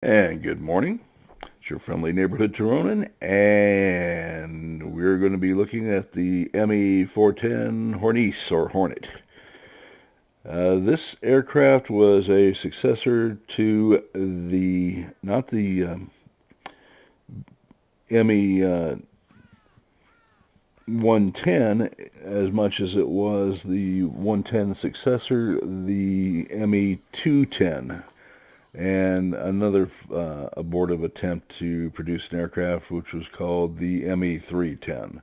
And good morning. It's your friendly neighborhood Tironan, and we're going to be looking at the ME-410 Hornice or Hornet. This aircraft was a successor to not the ME-110 as much as it was the 110 successor, the ME-210. And another abortive attempt to produce an aircraft which was called the ME-310.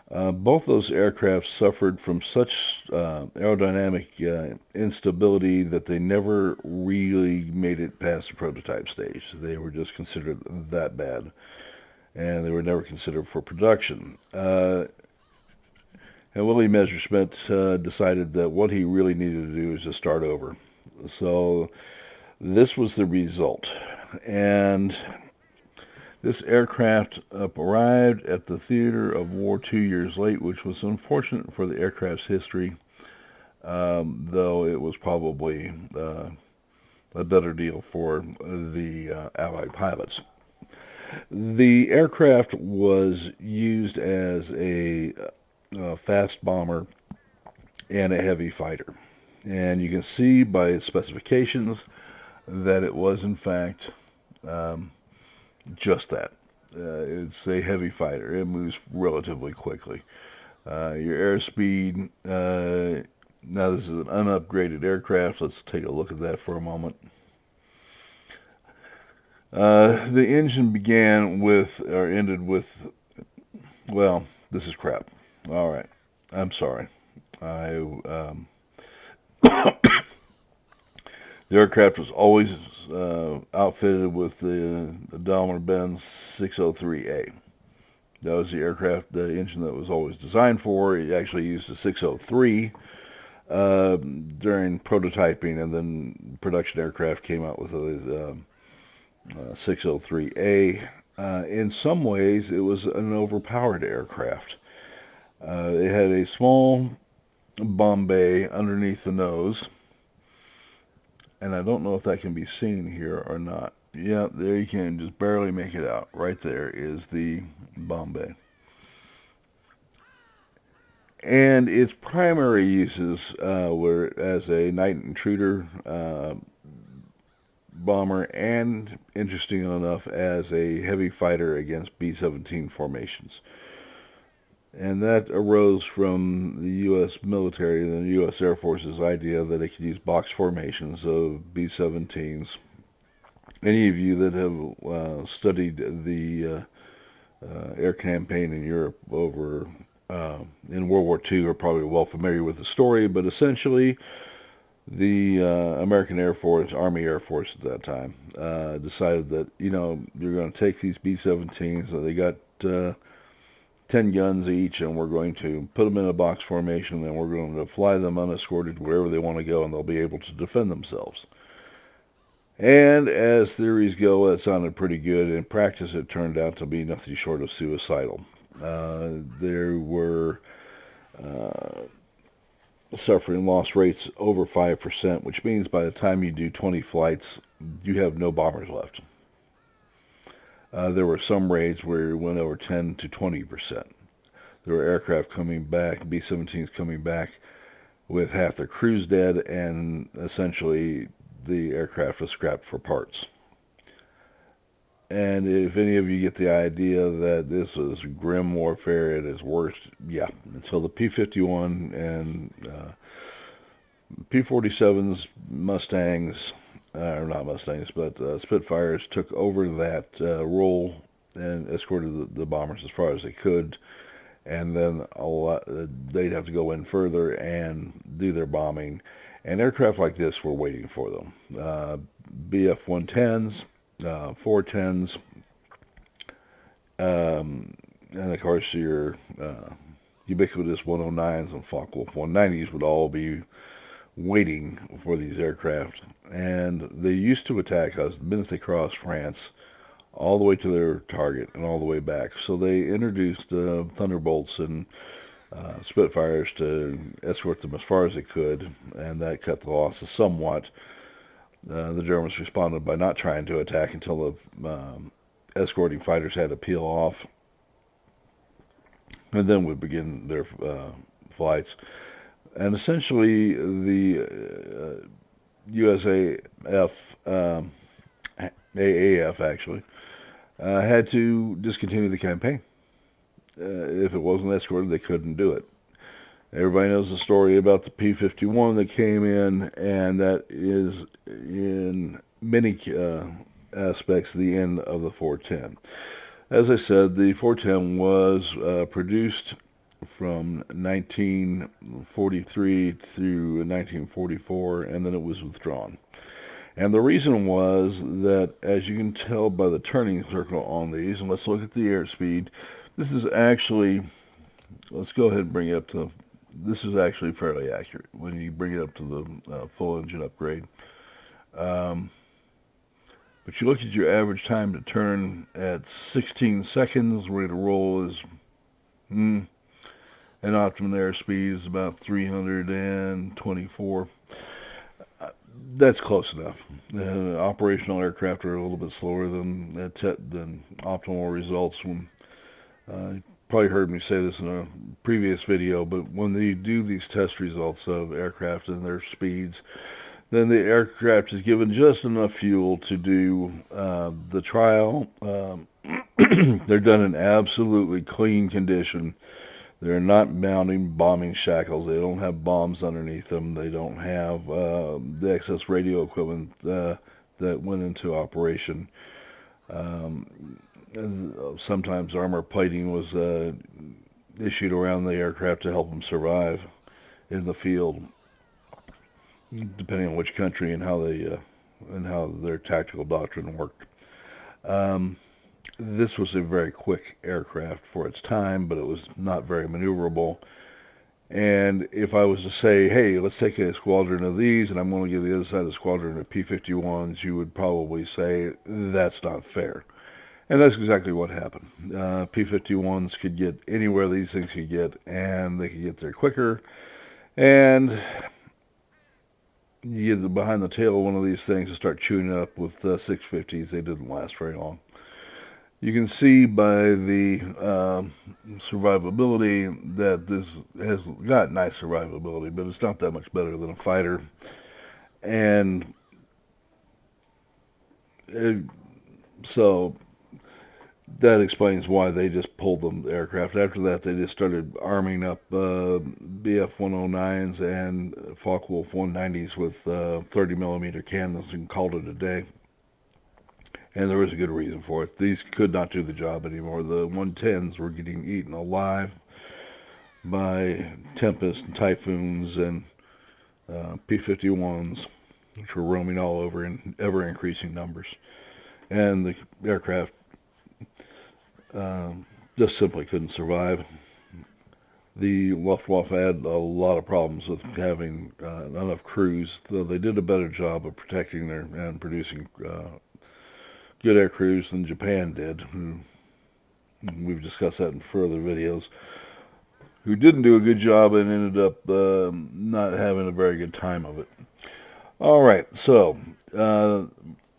Both those aircraft suffered from such aerodynamic instability that they never really made it past the prototype stage. They were just considered that bad, and they were never considered for production. And Willie Messerschmitt decided that what he really needed to do was just start over. So this was the result. And this aircraft arrived at the theater of war 2 years late, which was unfortunate for the aircraft's history, though it was probably a better deal for the Allied pilots. The aircraft was used as a fast bomber and a heavy fighter. And you can see by its specifications that it was, in fact, just that. It's a heavy fighter. It moves relatively quickly. Your airspeed, now this is an unupgraded aircraft. Let's take a look at that for a moment. The engine began with, or ended with, well, this is crap. All right. I'm sorry. The aircraft was always outfitted with the Daimler-Benz 603A. That was the aircraft, the engine that was always designed for. It actually used a 603 during prototyping, and then production aircraft came out with a 603A. In some ways, it was an overpowered aircraft. It had a small bomb bay underneath the nose, and I don't know if that can be seen here or not. Yeah, there you can just barely make it out. Right there is the bomb bay. And its primary uses were as a night intruder bomber, and interesting enough, as a heavy fighter against B-17 formations. And that arose from the U.S. military and the U.S. Air Force's idea that it could use box formations of B-17s. Any of you that have studied the air campaign in Europe over in World War II are probably well familiar with the story, but essentially the American Air Force, Army Air Force at that time, decided that, you're going to take these B-17s, they got 10 guns each, and we're going to put them in a box formation, and we're going to fly them unescorted wherever they want to go, and they'll be able to defend themselves. And as theories go, that sounded pretty good. In practice, it turned out to be nothing short of suicidal. There were suffering loss rates over 5%, which means by the time you do 20 flights, you have no bombers left. There were some raids where it went over 10 to 20%. There were aircraft coming back, B-17s coming back with half their crews dead, and essentially the aircraft was scrapped for parts. And if any of you get the idea that this is grim warfare at its worst, yeah, until the P-51 and P-47s, Mustangs, or not Mustangs, but Spitfires took over that role and escorted the bombers as far as they could. And then they'd have to go in further and do their bombing. And aircraft like this were waiting for them. BF-110s, 410s, and of course your ubiquitous 109s and Focke-Wulf 190s would all be waiting for these aircraft. And they used to attack us the minute they crossed France, all the way to their target and all the way back. So they introduced Thunderbolts and Spitfires to escort them as far as they could, and that cut the losses somewhat. The Germans responded by not trying to attack until the escorting fighters had to peel off, and then would begin their flights. And essentially, the USAF, AAF actually, had to discontinue the campaign. If it wasn't escorted, they couldn't do it. Everybody knows the story about the P-51 that came in, and that is in many aspects the end of the 410. As I said, the 410 was produced from 1943 through 1944, and then it was withdrawn. And the reason was that, as you can tell by the turning circle on these, and let's look at the airspeed, this is actually, let's go ahead and bring it up to, this is actually fairly accurate when you bring it up to the full engine upgrade. But you look at your average time to turn at 16 seconds, rate of roll is, an optimum airspeed is about 324. That's close enough. Operational aircraft are a little bit slower than optimal results. When you probably heard me say this in a previous video, but when they do these test results of aircraft and their speeds, then the aircraft is given just enough fuel to do the trial. They're done in absolutely clean condition. They're not mounting bombing shackles. They don't have bombs underneath them. They don't have the excess radio equipment that went into operation. Sometimes armor plating was issued around the aircraft to help them survive in the field, depending on which country and how they and how their tactical doctrine worked. This was a very quick aircraft for its time, but it was not very maneuverable. And if I was to say, hey, let's take a squadron of these, and I'm going to give the other side of the squadron of P-51s, you would probably say, that's not fair. And that's exactly what happened. P-51s could get anywhere these things could get, and they could get there quicker. And you get behind the tail of one of these things and start chewing it up with 650s. They didn't last very long. You can see by the survivability that this has got nice survivability, but it's not that much better than a fighter. And so that explains why they just pulled the aircraft. After that, they just started arming up BF-109s and Focke-Wulf 190s with 30 millimeter cannons and called it a day. And there was a good reason for it. These could not do the job anymore. The 110s were getting eaten alive by Tempest and Typhoons and P-51s, which were roaming all over in ever-increasing numbers. And the aircraft just simply couldn't survive. The Luftwaffe had a lot of problems with having enough crews, though they did a better job of protecting their and producing good air crews than Japan did. We've discussed that in further videos. Who didn't do a good job and ended up not having a very good time of it. All right, so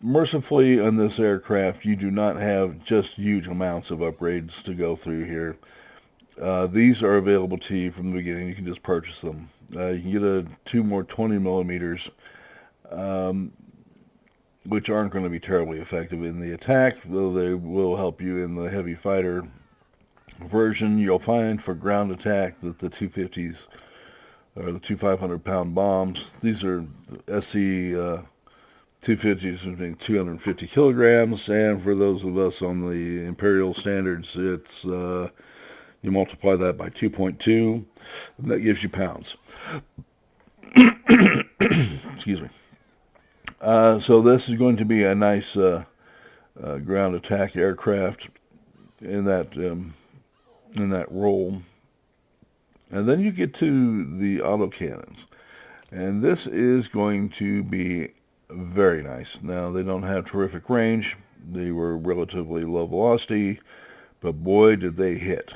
mercifully on this aircraft, you do not have just huge amounts of upgrades to go through here. These are available to you from the beginning. You can just purchase them. You can get two more 20 millimeters, which aren't going to be terribly effective in the attack, though they will help you in the heavy fighter version. You'll find for ground attack that the 250s or the two 500-pound bombs, these are SC 250s being 250 kilograms, and for those of us on the Imperial standards, it's you multiply that by 2.2, and that gives you pounds. Excuse me. So this is going to be a nice ground attack aircraft in that role. And then you get to the autocannons. And this is going to be very nice. Now, they don't have terrific range. They were relatively low velocity, but boy, did they hit.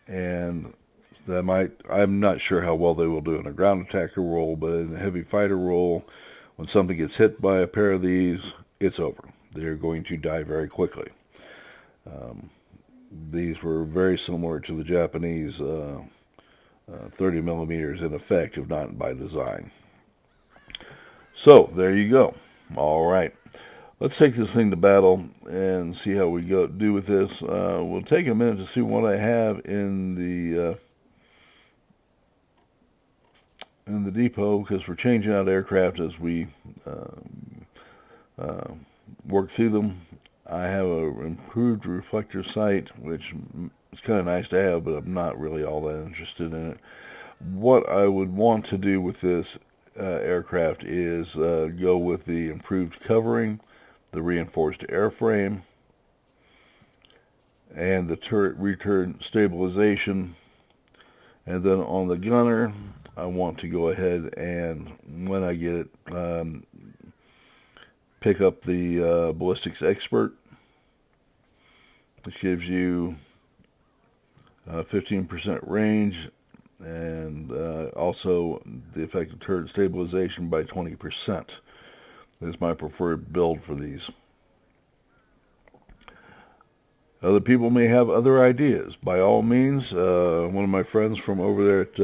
And I'm not sure how well they will do in a ground attacker role, but in a heavy fighter role, When something gets hit by a pair of these, it's over. They're going to die very quickly. These were very similar to the Japanese 30 millimeters in effect, if not by design. So, there you go. All right. Let's take this thing to battle and see how we do with this. We'll take a minute to see what I have in the depot, because we're changing out aircraft as we work through them. I have an improved reflector sight, which is kind of nice to have, but I'm not really all that interested in it. What I would want to do with this aircraft is go with the improved covering, the reinforced airframe, and the turret return stabilization. And then on the gunner, I want to go ahead and, when I get it, pick up the ballistics expert, which gives you 15% range, and also the effective turret stabilization by 20%. That's my preferred build for these. Other people may have other ideas. By all means, one of my friends from over there at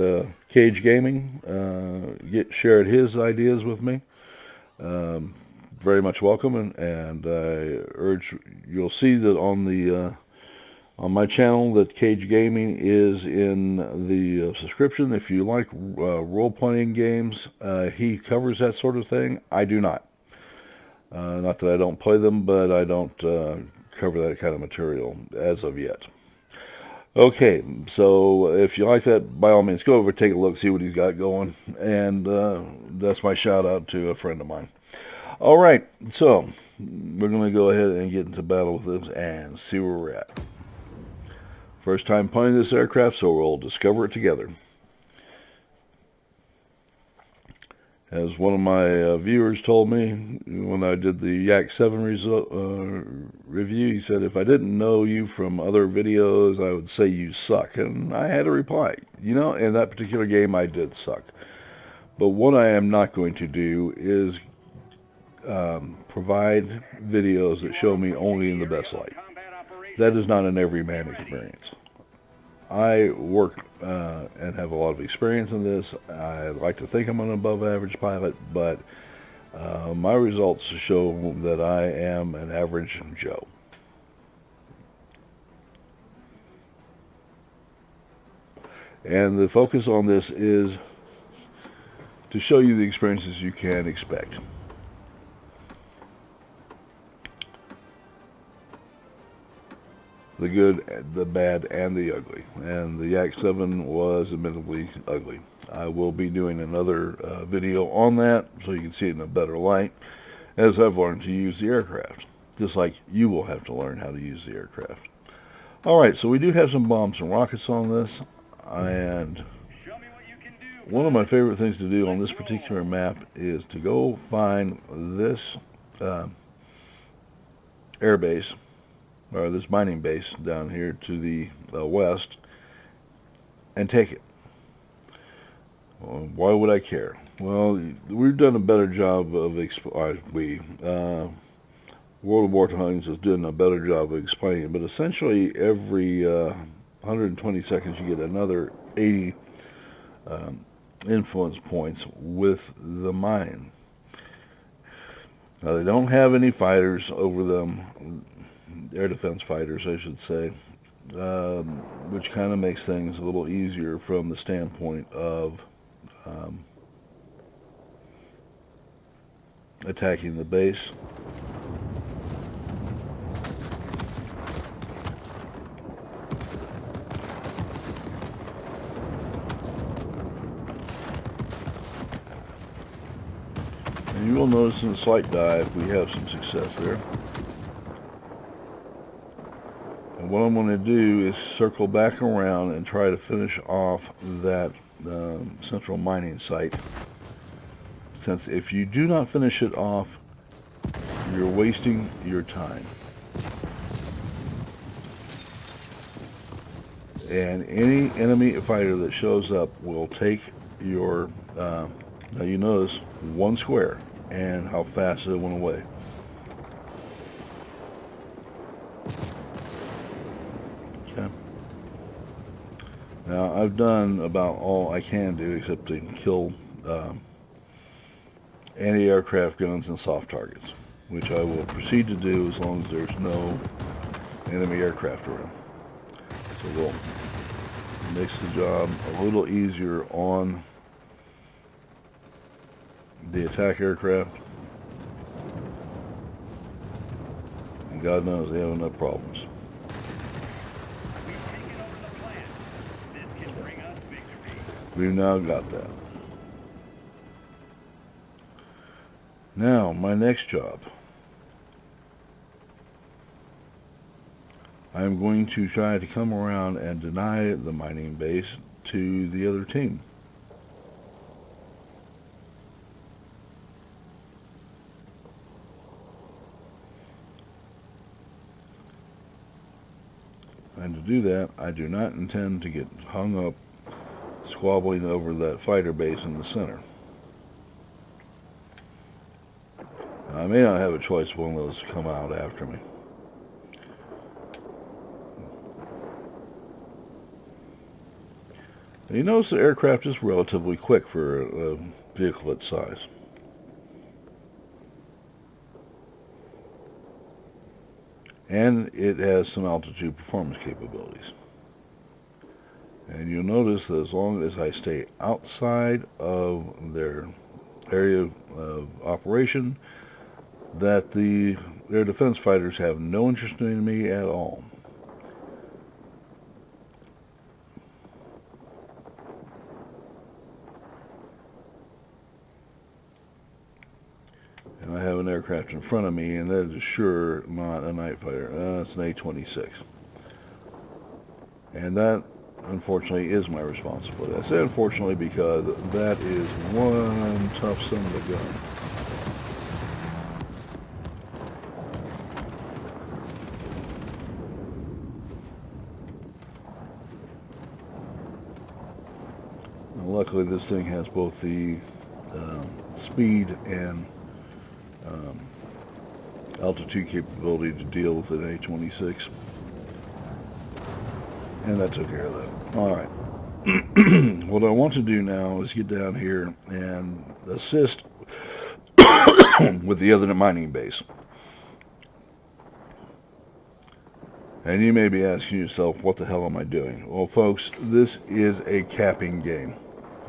Cage Gaming shared his ideas with me. Very much welcome, and I urge, you'll see that on my channel that Cage Gaming is in the subscription. If you like role-playing games, he covers that sort of thing. I do not. Not that I don't play them, but I don't cover that kind of material as of yet. Okay, so if you like that, by all means, go over, take a look, see what he's got going, and that's my shout out to a friend of mine. All right, so we're going to go ahead and get into battle with this and see where we're at. First time playing this aircraft, so we'll discover it together. As one of my viewers told me when I did the Yak 7 review, he said, if I didn't know you from other videos, I would say you suck. And I had to reply, in that particular game I did suck. But what I am not going to do is provide videos that show me only in the best light. That is not an everyman experience. I work and have a lot of experience in this. I like to think I'm an above average pilot, but my results show that I am an average Joe. And the focus on this is to show you the experiences you can expect. The good, the bad, and the ugly. And the Yak 7 was admittedly ugly. I will be doing another video on that so you can see it in a better light, as I've learned to use the aircraft, just like you will have to learn how to use the aircraft. Alright, so we do have some bombs and rockets on this, and one of my favorite things to do on this particular map is to go find this air base, or this mining base down here to the west, and take it. Well, why would I care? Well, we've done a better job of World of Warplanes has done a better job of explaining it, but essentially every 120 seconds you get another 80 influence points with the mine. Now, they don't have any fighters over them, air defense fighters, I should say, which kind of makes things a little easier from the standpoint of attacking the base. And you will notice in the slight dive we have some success there. And what I'm going to do is circle back around and try to finish off that central mining site. Since if you do not finish it off, you're wasting your time. And any enemy fighter that shows up will take your, now you notice, one square, and how fast it went away. Okay. Now, I've done about all I can do except to kill anti-aircraft guns and soft targets, which I will proceed to do as long as there's no enemy aircraft around. So we'll makes the job a little easier on the attack aircraft. And God knows they have enough problems. We've now got that. Now, my next job. I'm going to try to come around and deny the mining base to the other team. And to do that, I do not intend to get hung up squabbling over that fighter base in the center. I may not have a choice of one of those to come out after me. You notice the aircraft is relatively quick for a vehicle its size. And it has some altitude performance capabilities. And you'll notice that as long as I stay outside of their area of operation, that their defense fighters have no interest in me at all. And I have an aircraft in front of me, and that is sure not a night fighter. It's an A-26. And that, unfortunately, is my responsibility. I say unfortunately because that is one tough son of a gun. And luckily, this thing has both the speed and altitude capability to deal with an A-26. And that took care of that. All right. What I want to do now is get down here and assist with the other mining base. And you may be asking yourself, what the hell am I doing? Well, folks, this is a capping game.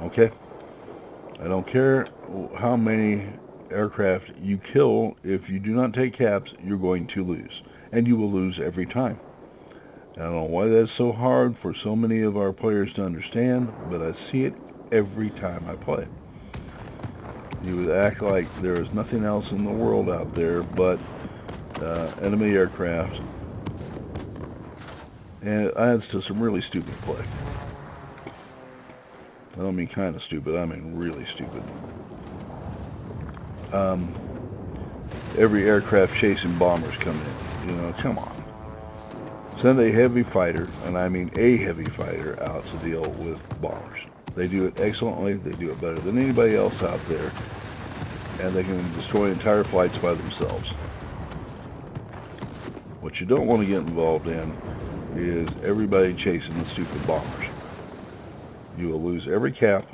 Okay? I don't care how many aircraft you kill. If you do not take caps, you're going to lose. And you will lose every time. I don't know why that's so hard for so many of our players to understand, but I see it every time I play. You would act like there is nothing else in the world out there but enemy aircraft. And it adds to some really stupid play. I don't mean kind of stupid, I mean really stupid. Every aircraft chasing bombers come in. You know, come on. Send a heavy fighter, and I mean a heavy fighter, out to deal with bombers. They do it excellently. They do it better than anybody else out there. And they can destroy entire flights by themselves. What you don't want to get involved in is everybody chasing the stupid bombers. You will lose every cap.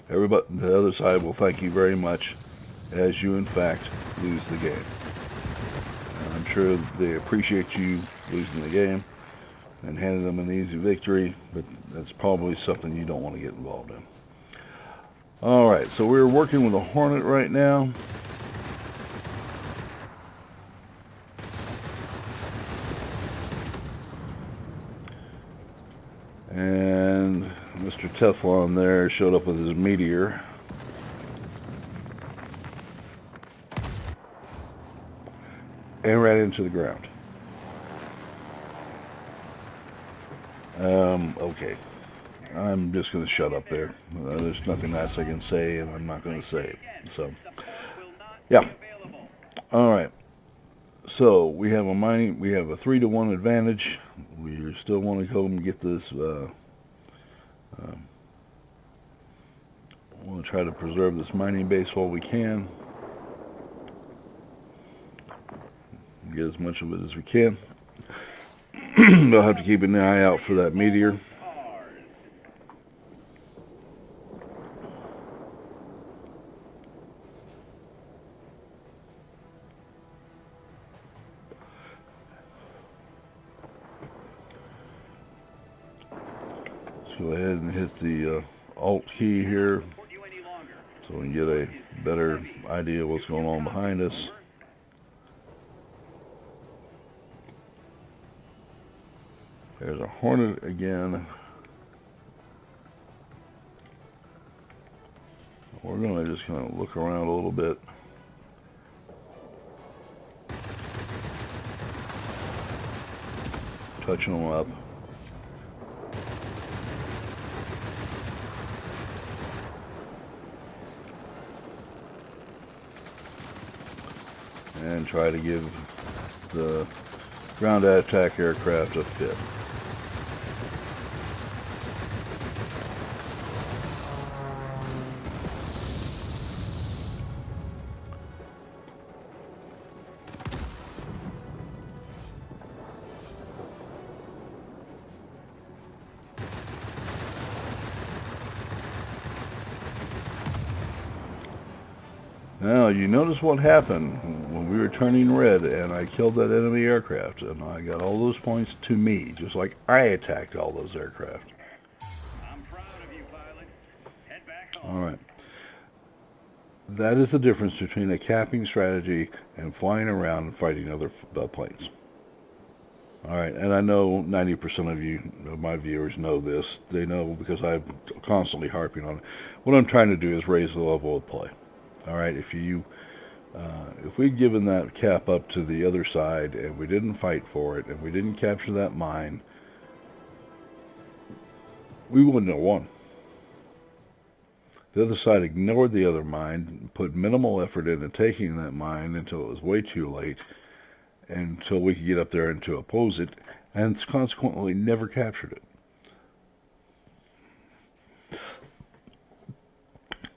Everybody, the other side will thank you very much as you, in fact, lose the game. And I'm sure they appreciate you losing the game and handing them an easy victory, but that's probably something you don't want to get involved in. All right, so we're working with a Hornet right now. And Mr. Teflon there showed up with his Meteor. And ran into the ground. Okay. I'm just going to shut up there. There's nothing else I can say, and I'm not going to say it. So, yeah. All right. So, we have a 3-to-1 advantage. We still want to go and get this, want to try to preserve this mining base while we can. Get as much of it as we can. We'll have to keep an eye out for that meteor. Let's go ahead and hit the Alt key here so we can get a better idea of what's going on behind us. There's a Hornet again. We're going to just kind of look around a little bit. Touching them up. And try to give the ground attack aircraft a fit. Now, you notice what happened when we were turning red and I killed that enemy aircraft, and I got all those points to me, just like I attacked all those aircraft. I'm proud of you, pilot. Head back home. All right. That is the difference between a capping strategy and flying around and fighting other planes. All right, and I know 90% of you, of my viewers, know this. They know because I'm constantly harping on it. What I'm trying to do is raise the level of play. All right, if we'd given that cap up to the other side and we didn't fight for it and we didn't capture that mine, we wouldn't have won. The other side ignored the other mine, put minimal effort into taking that mine until it was way too late, until we could get up there and to oppose it, and consequently never captured it.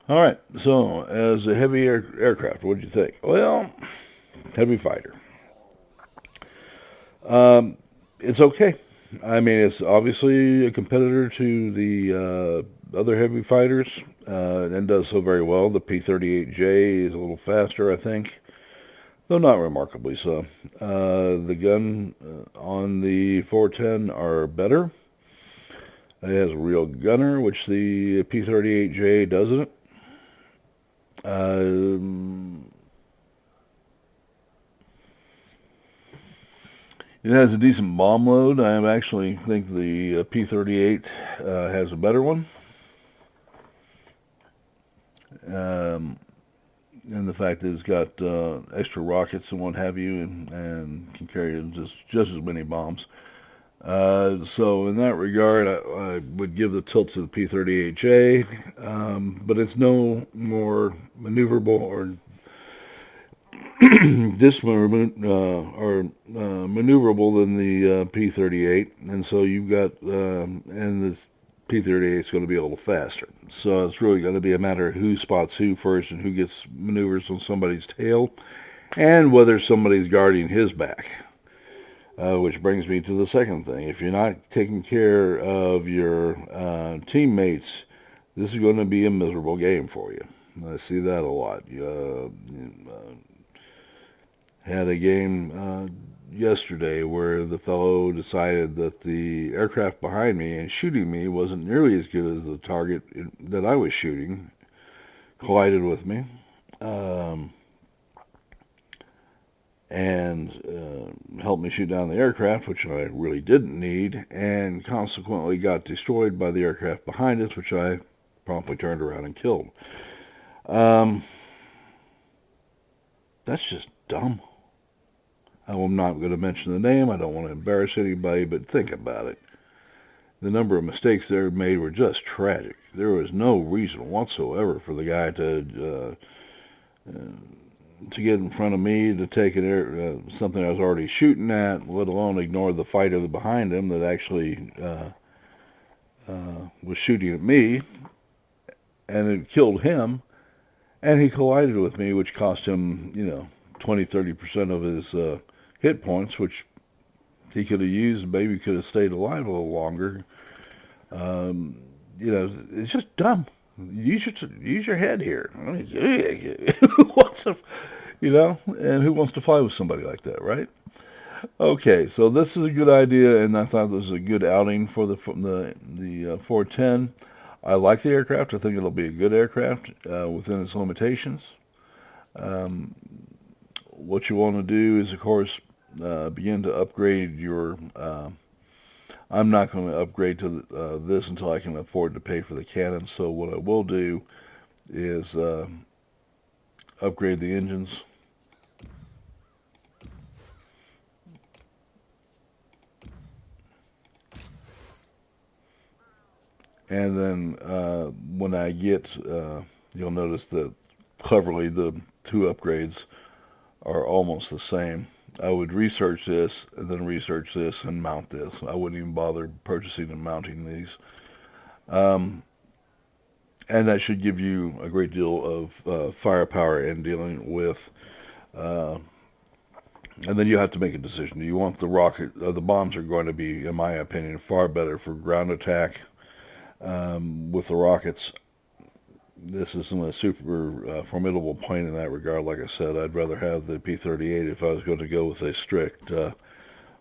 All right, so as a heavy aircraft, what did you think? Well, heavy fighter. It's okay. I mean, it's obviously a competitor to the other heavy fighters, and does so very well. The P-38J is a little faster, I think, though not remarkably so. The gun on the 410 are better. It has a real gunner, which the P-38J doesn't. It has a decent bomb load. I actually think the P-38 has a better one. And the fact that it's got extra rockets and what have you, and can carry just as many bombs. So in that regard, I would give the tilt to the P-38J, but it's no more maneuverable or maneuverable than the P-38, and so you've got and the P-38 is going to be a little faster. So it's really going to be a matter of who spots who first and who gets maneuvers on somebody's tail, and whether somebody's guarding his back. Which brings me to the second thing. If you're not taking care of your teammates, this is going to be a miserable game for you. I see that a lot. Had a game yesterday where the fellow decided that the aircraft behind me and shooting me wasn't nearly as good as the target that I was shooting. Collided with me. And helped me shoot down the aircraft, which I really didn't need, and consequently got destroyed by the aircraft behind us, which I promptly turned around and killed. That's just dumb. I'm not going to mention the name. I don't want to embarrass anybody, but think about it. The number of mistakes they made were just tragic. There was no reason whatsoever for the guy to get in front of me, to take something I was already shooting at, let alone ignore the fighter behind him that actually was shooting at me, and it killed him, and he collided with me, which cost him, 20-30% of his hit points, which he could have used. Maybe could have stayed alive a little longer. You know, it's just dumb. Use your head here. I mean, who wants to, you know, and who wants to fly with somebody like that, right? Okay, so this is a good idea, and I thought this was a good outing for the 410. I like the aircraft. I think it'll be a good aircraft within its limitations. What you want to do is, of course, begin to upgrade your. I'm not going to upgrade to this until I can afford to pay for the cannon. So what I will do is upgrade the engines. And then when I get, you'll notice that cleverly the two upgrades are almost the same. I would research this and then research this and mount this. I wouldn't even bother purchasing and mounting these. And that should give you a great deal of firepower in dealing with. And then you have to make a decision. Do you want the rocket? The bombs are going to be, in my opinion, far better for ground attack. With the rockets, this isn't a super formidable plane in that regard. Like I said, I'd rather have the P-38 if I was going to go with a strict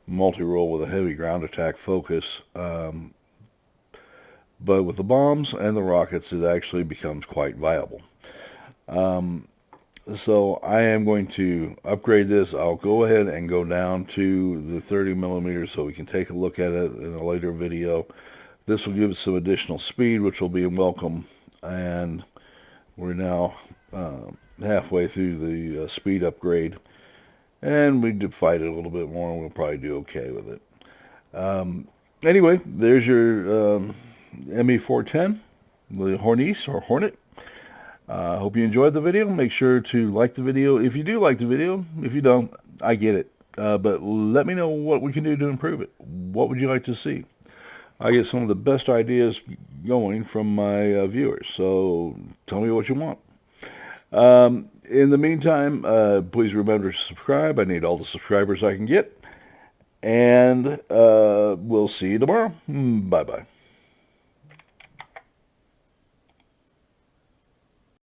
multi-role with a heavy ground attack focus. But with the bombs and the rockets, it actually becomes quite viable. So I am going to upgrade this. I'll go ahead and go down to the 30 millimeters so we can take a look at it in a later video. This will give us some additional speed, which will be welcome. And we're now halfway through the speed upgrade. And we did fight it a little bit more, and we'll probably do okay with it. Anyway, there's your ME-410, the Hornece or Hornet. I hope you enjoyed the video. Make sure to like the video if you do like the video. If you don't, I get it. But let me know what we can do to improve it. What would you like to see? I get some of the best ideas going from my viewers. So tell me what you want. In the meantime, please remember to subscribe. I need all the subscribers I can get. And we'll see you tomorrow. Bye-bye.